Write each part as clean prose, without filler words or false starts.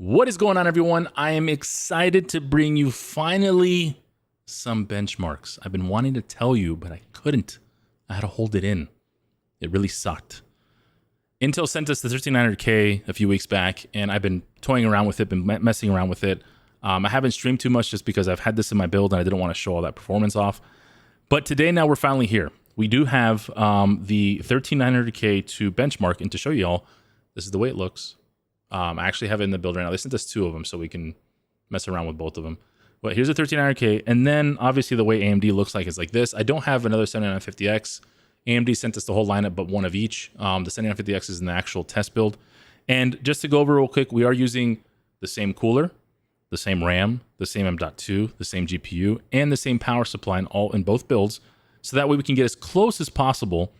What is going on, everyone? I am excited to bring you finally some benchmarks. I've been wanting to tell you, but I couldn't. I had to hold it in. It really sucked. Intel sent us the 13900K a few weeks back, and I've been toying around with it, been messing around with it. I haven't streamed too much just because I've had this in my build and I didn't want to show all that performance off. But today, now we're finally here. We do have the 13900K to benchmark, and to show you all, this is the way it looks. I actually have it in the build right now. They sent us two of them so we can mess around with both of them. But here's a 13900K, and then obviously the way AMD looks like is like this. I don't have another 7950X. AMD sent us the whole lineup, but one of each. The 7950X is in the actual test build. And just to go over real quick, we are using the same cooler, the same RAM, the same M.2, the same GPU, and the same power supply in both builds. So that way we can get as close as possible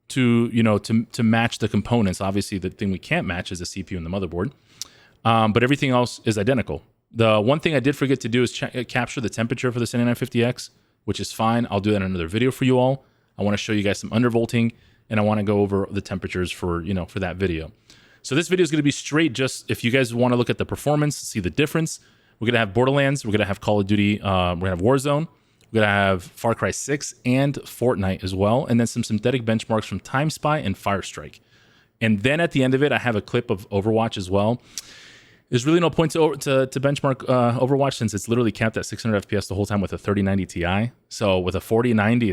to, to match the components. Obviously, the thing we can't match is the CPU and the motherboard. But everything else is identical. The one thing I did forget to do is capture the temperature for the 7950X, which is fine. I'll do that in another video for you all. I want to show you guys some undervolting, and I want to go over the temperatures for that video. So this video is going to be straight just if you guys want to look at the performance, see the difference. We're going to have Borderlands. We're going to have Call of Duty. We're going to have Warzone. We're going to have Farcry 6 and Fortnite as well. And then some synthetic benchmarks from Time Spy and Firestrike. And then at the end of it, I have a clip of Overwatch as well. There's really no point to benchmark Overwatch since it's literally capped at 600 FPS the whole time with a 3090 Ti. So with a 4090,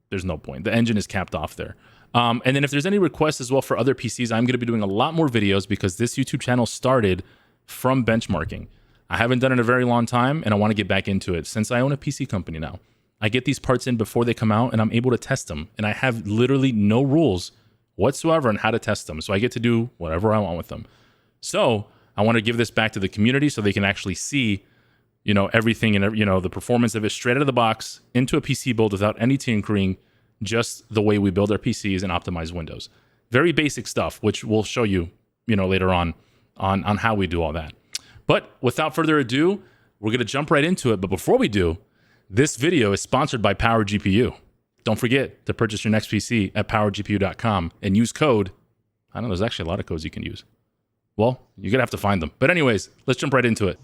there's no point. The engine is capped off there. And then if there's any requests as well for other PCs, I'm going to be doing a lot more videos because this YouTube channel started from benchmarking. I haven't done it in a very long time, and I want to get back into it since I own a PC company now. I get these parts in before they come out, and I'm able to test them. And I have literally no rules whatsoever on how to test them. So I get to do whatever I want with them. So I want to give this back to the community so they can actually see, everything and, the performance of it straight out of the box into a PC build without any tinkering, just the way we build our PCs and optimize Windows. Very basic stuff, which we'll show you, later on how we do all that. But without further ado, we're going to jump right into it. But before we do, this video is sponsored by PowerGPU. Don't forget to purchase your next PC at PowerGPU.com and use code. I know there's actually a lot of codes you can use. Well, you're going to have to find them. But anyways, let's jump right into it.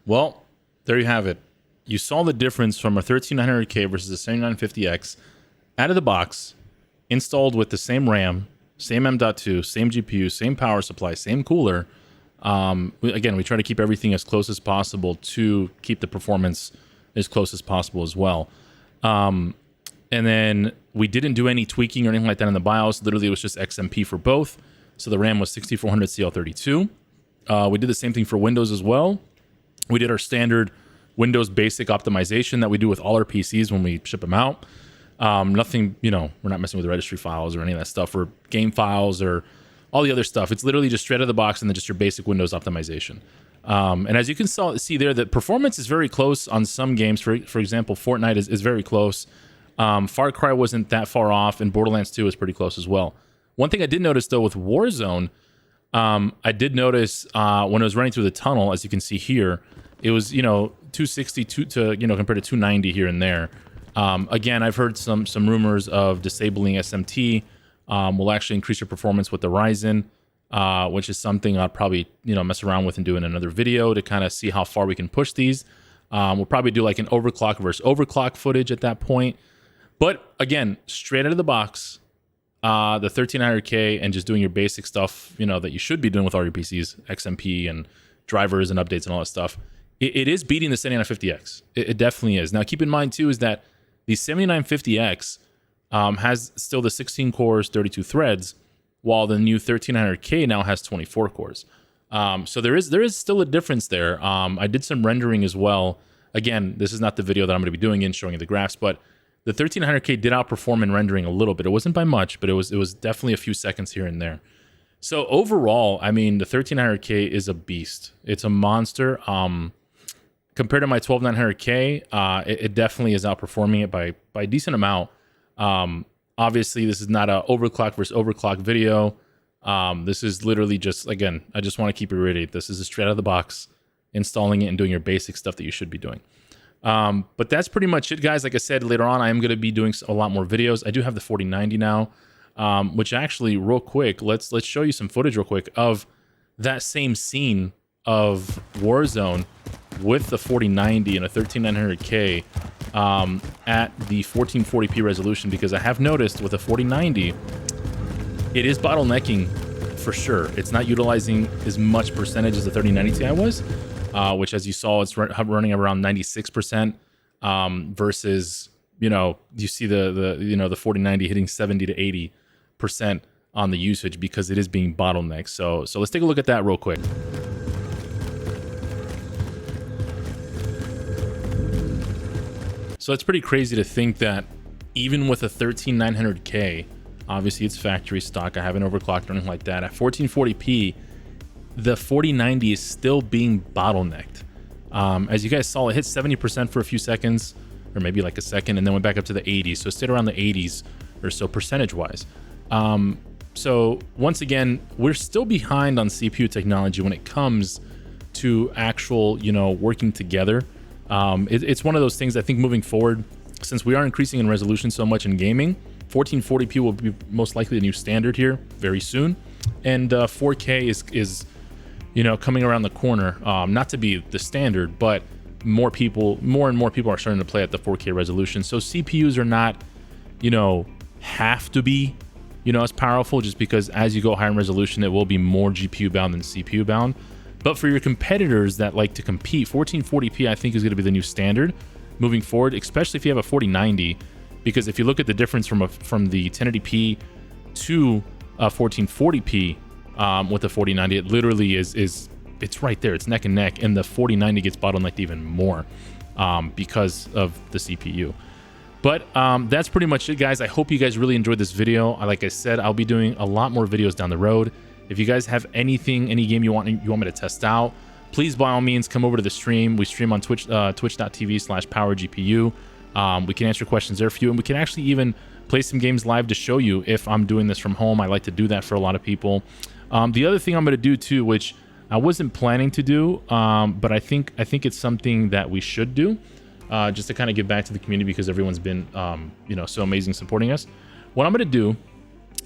Well, there you have it. You saw the difference from a 13900K versus a 7950X out of the box, installed with the same RAM, same M.2, same GPU, same power supply, same cooler. Again, we try to keep everything as close as possible to keep the performance as close as possible as well. And then we didn't do any tweaking or anything like that in the BIOS. Literally, it was just XMP for both. So the RAM was 6400 CL32. We did the same thing for Windows as well. We did our standard Windows basic optimization that we do with all our PCs when we ship them out. Nothing, you know, we're not messing with the registry files or any of that stuff, or game files or all the other stuff. It's literally just straight out of the box and then just your basic Windows optimization. And as you can see there, the performance is very close on some games. For example, Fortnite is very close. Farcry wasn't that far off, and Borderlands 2 is pretty close as well. One thing I did notice, though, with Warzone, I did notice when I was running through the tunnel, as you can see here, it was, you know, 260 to, you know, compared to 290 here and there. Again, I've heard some rumors of disabling SMT will actually increase your performance with the Ryzen, which is something I'll probably, you know, mess around with and do in another video to kind of see how far we can push these. We'll probably do like an overclock versus overclock footage at that point. But again, straight out of the box, the 13900K and just doing your basic stuff, you know, that you should be doing with all your PCs, XMP and drivers and updates and all that stuff. It is beating the 7950X. It definitely is. Now, keep in mind, too, is that the 7950X has still the 16 cores, 32 threads, while the new 13900K now has 24 cores. So there is still a difference there. I did some rendering as well. Again, this is not the video that I'm going to be doing in showing you the graphs, but the 13900K did outperform in rendering a little bit. It wasn't by much, but it was definitely a few seconds here and there. So overall, I mean, the 13900K is a beast. It's a monster. Compared to my 12900K, it definitely is outperforming it by a decent amount. Obviously, this is not a overclock versus overclock video. This is literally just, again, I just want to keep it ready. This is a straight out of the box, installing it and doing your basic stuff that you should be doing. But that's pretty much it, guys. Like I said, later on, I am going to be doing a lot more videos. I do have the 4090 now, which actually, real quick, let's show you some footage real quick of that same scene of Warzone with the 4090 and a 13900K at the 1440p resolution, because I have noticed with a 4090, it is bottlenecking for sure. It's not utilizing as much percentage as the 3090 Ti was, which, as you saw, it's running around 96% versus, you know, you see the 4090 hitting 70 to 80% on the usage because it is being bottlenecked. So let's take a look at that real quick. So it's pretty crazy to think that even with a 13900K, obviously it's factory stock, I haven't overclocked or anything like that, at 1440p, the 4090 is still being bottlenecked. As you guys saw, it hit 70% for a few seconds, or maybe like a second, and then went back up to the 80s. So it stayed around the 80s or so percentage-wise. So once again, we're still behind on CPU technology when it comes to actual, you know, working together. It's one of those things, I think, moving forward, since we are increasing in resolution so much in gaming, 1440p will be most likely the new standard here very soon, and 4K is you know, coming around the corner. Not to be the standard, but more and more people are starting to play at the 4K resolution. So CPUs are not, you know, have to be, you know, as powerful, just because as you go higher in resolution, it will be more GPU bound than CPU bound. But for your competitors that like to compete, 1440p I think is going to be the new standard moving forward, especially if you have a 4090, because if you look at the difference from the 1080p to 1440p with the 4090, it literally is it's right there. It's neck and neck, and the 4090 gets bottlenecked even more because of the CPU. But that's pretty much it, guys. I hope you guys really enjoyed this video. Like I said, I'll be doing a lot more videos down the road. If you guys have any game you want me to test out, please, by all means, come over to the stream. We stream on Twitch, twitch.tv/PowerGPU. We can answer questions there for you, and we can actually even play some games live to show you if I'm doing this from home. I like to do that for a lot of people. The other thing I'm going to do too, which I wasn't planning to do, but I think it's something that we should do, just to kind of give back to the community, because everyone's been you know, so amazing supporting us. What I'm going to do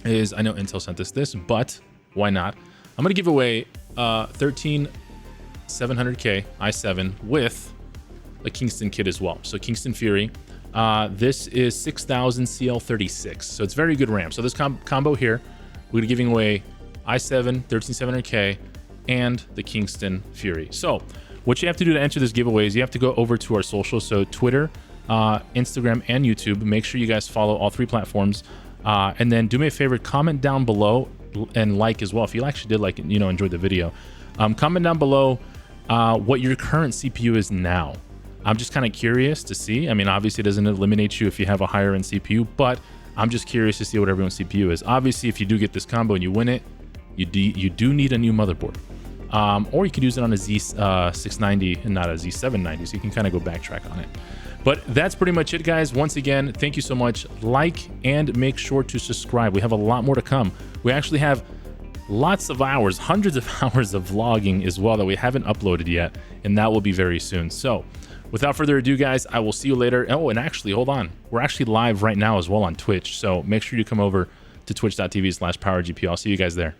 is, I know Intel sent us this, but why not? I'm going to give away 13700K i7 with a Kingston kit as well. So Kingston Fury. This is 6000 CL36. So it's very good RAM. So this combo here, we're giving away i7 13700K and the Kingston Fury. So what you have to do to enter this giveaway is you have to go over to our socials. So Twitter, Instagram, and YouTube. Make sure you guys follow all 3 platforms. And then do me a favor, comment down below and like as well. If you actually did like, enjoyed the video, comment down below what your current CPU is now. I'm just kind of curious to see. I mean, obviously it doesn't eliminate you if you have a higher end CPU, but I'm just curious to see what everyone's CPU is. Obviously, if you do get this combo and you win it, you do need a new motherboard. Or you could use it on a Z690 and not a Z790, so you can kind of go backtrack on it. But that's pretty much it, guys. Once again, thank you so much. Like and make sure to subscribe. We have a lot more to come. We actually have lots of hours, hundreds of hours of vlogging as well that we haven't uploaded yet, and that will be very soon. So without further ado, guys, I will see you later. Oh, and actually, hold on. We're actually live right now as well on Twitch, so make sure you come over to twitch.tv/PowerGPU. I'll see you guys there.